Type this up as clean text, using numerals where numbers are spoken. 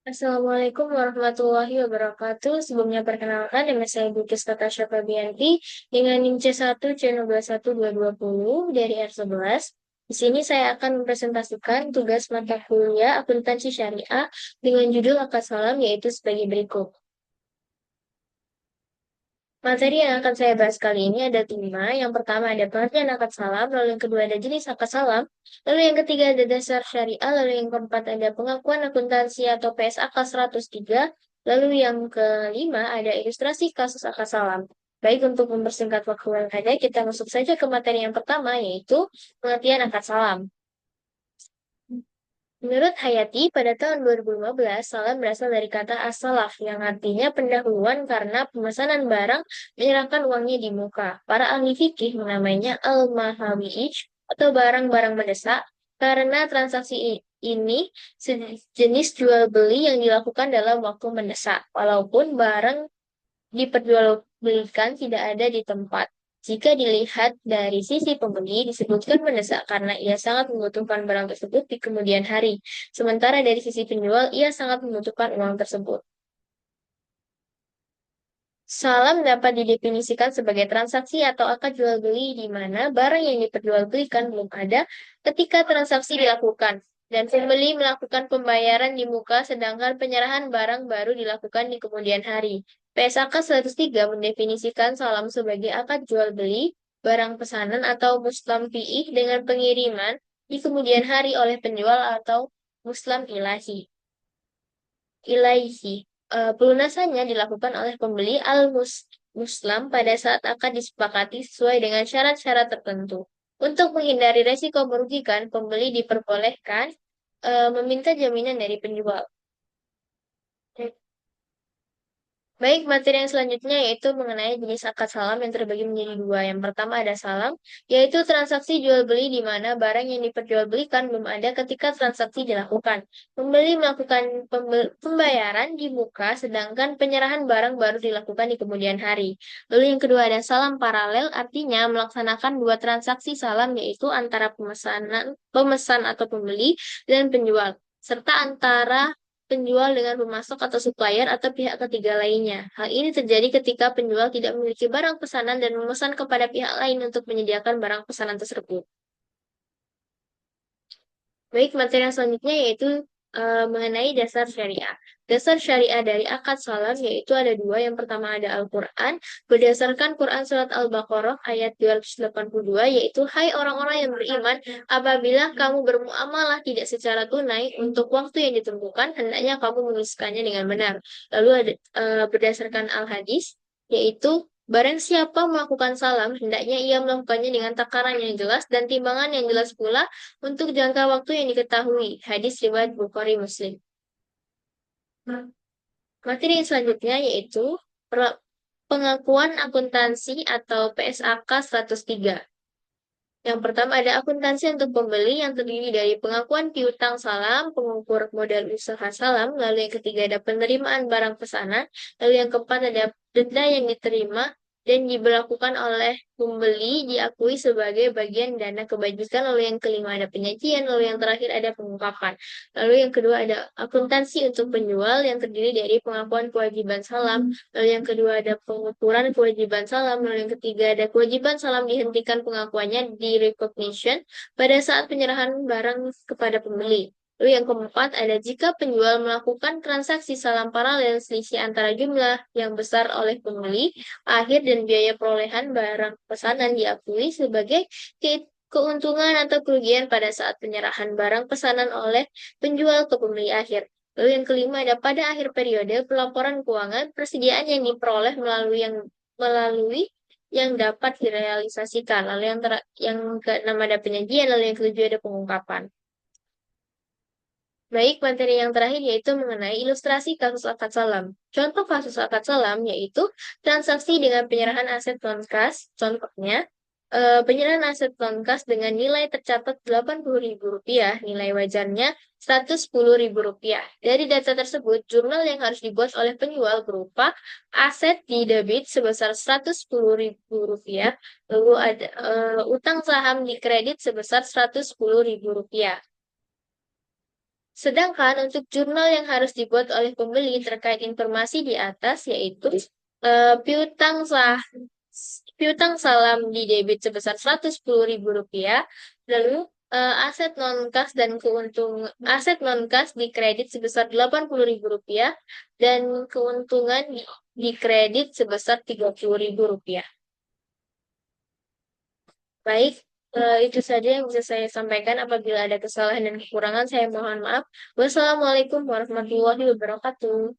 Assalamualaikum warahmatullahi wabarakatuh. Sebelumnya perkenalkan, nama saya Bukis Natasha Fabianti dengan NIM C1 C021 220 dari R11. Di sini saya akan mempresentasikan tugas mata kuliah akuntansi syariah dengan judul akad salam yaitu sebagai berikut. Materi yang akan saya bahas kali ini ada 5. Yang pertama ada pengertian akad salam, lalu yang kedua ada jenis akad salam, lalu yang ketiga ada dasar syariah, lalu yang keempat ada pengakuan akuntansi atau PSAK 103, lalu yang kelima ada ilustrasi kasus akad salam. Baik, untuk mempersingkat waktu yang ada, kita masuk saja ke materi yang pertama, yaitu pengertian akad salam. Menurut Hayati, pada tahun 2015, salam berasal dari kata as-salaf yang artinya pendahuluan karena pemesanan barang menyerahkan uangnya di muka. Para ahli fikih menamainya al-mahawij atau barang-barang mendesak karena transaksi ini sejenis jual beli yang dilakukan dalam waktu mendesak, walaupun barang diperjualbelikan tidak ada di tempat. Jika dilihat dari sisi pembeli, disebutkan mendesak karena ia sangat membutuhkan barang tersebut di kemudian hari. Sementara dari sisi penjual, ia sangat membutuhkan uang tersebut. Salam dapat didefinisikan sebagai transaksi atau akad jual beli di mana barang yang diperjualbelikan belum ada ketika transaksi dilakukan dan pembeli melakukan pembayaran di muka sedangkan penyerahan barang baru dilakukan di kemudian hari. PSAK 103 mendefinisikan salam sebagai akad jual beli barang pesanan atau muslam fi'ih dengan pengiriman di kemudian hari oleh penjual atau muslam ilaihi. Pelunasannya dilakukan oleh pembeli al-Muslam pada saat akan disepakati sesuai dengan syarat-syarat tertentu. Untuk menghindari resiko merugikan, pembeli diperbolehkan meminta jaminan dari penjual. Baik, materi yang selanjutnya yaitu mengenai jenis akad salam yang terbagi menjadi dua. Yang pertama ada salam, yaitu transaksi jual beli di mana barang yang diperjualbelikan belum ada ketika transaksi dilakukan. Pembeli melakukan pembayaran di muka, sedangkan penyerahan barang baru dilakukan di kemudian hari. Lalu yang kedua ada salam paralel, artinya melaksanakan dua transaksi salam yaitu antara pemesan atau pembeli dan penjual, serta antara penjual dengan pemasok atau supplier atau pihak ketiga lainnya. Hal ini terjadi ketika penjual tidak memiliki barang pesanan dan memesan kepada pihak lain untuk menyediakan barang pesanan tersebut. Baik, materi yang selanjutnya yaitu mengenai dasar syariah. Dasar syariah dari akad salam yaitu ada dua. Yang pertama ada Al-Quran. Berdasarkan Quran Surat Al-Baqarah ayat 282 yaitu, hai orang-orang yang beriman, apabila kamu bermuamalah tidak secara tunai untuk waktu yang ditentukan, hendaknya kamu menuliskannya dengan benar. Lalu ada berdasarkan Al-Hadis yaitu, barang siapa melakukan salam, hendaknya ia melakukannya dengan takaran yang jelas dan timbangan yang jelas pula untuk jangka waktu yang diketahui. Hadis riwayat Bukhari Muslim. Materi yang selanjutnya yaitu pengakuan akuntansi atau PSAK 103. Yang pertama ada akuntansi untuk pembeli yang terdiri dari pengakuan piutang salam, pengukur modal usaha salam, lalu yang ketiga ada penerimaan barang pesanan, lalu yang keempat ada denda yang diterima dan diberlakukan oleh pembeli diakui sebagai bagian dana kebajikan, lalu yang kelima ada penyajian, lalu yang terakhir ada pengungkapan. Lalu yang kedua ada akuntansi untuk penjual yang terdiri dari pengakuan kewajiban salam, lalu yang kedua ada pengukuran kewajiban salam, lalu yang ketiga ada kewajiban salam dihentikan pengakuannya di recognition pada saat penyerahan barang kepada pembeli. Lalu yang keempat ada jika penjual melakukan transaksi salam paralel selisih antara jumlah yang besar oleh pembeli akhir dan biaya perolehan barang pesanan diakui sebagai keuntungan atau kerugian pada saat penyerahan barang pesanan oleh penjual ke pembeli akhir. Lalu yang kelima ada pada akhir periode pelaporan keuangan persediaan yang diperoleh melalui yang dapat direalisasikan. Lalu yang keenam ada penyajian, lalu yang ketujuh ada pengungkapan. Baik, materi yang terakhir yaitu mengenai ilustrasi kasus akad salam. Contoh kasus akad salam yaitu transaksi dengan penyerahan aset non-kas. Contohnya, penyerahan aset non-kas dengan nilai tercatat Rp80.000, nilai wajarnya Rp110.000. Dari data tersebut, jurnal yang harus dibuat oleh penjual berupa aset di debit sebesar Rp110.000, lalu ada utang saham di kredit sebesar Rp110.000. Sedangkan untuk jurnal yang harus dibuat oleh pembeli terkait informasi di atas yaitu piutang sah piutang salam di debit sebesar Rp110.000, lalu aset non kas dan aset non kas di kredit sebesar Rp80.000 dan keuntungan di kredit sebesar Rp30.000. Baik, itu saja yang bisa saya sampaikan. Apabila ada kesalahan dan kekurangan, saya mohon maaf. Wassalamualaikum warahmatullahi wabarakatuh.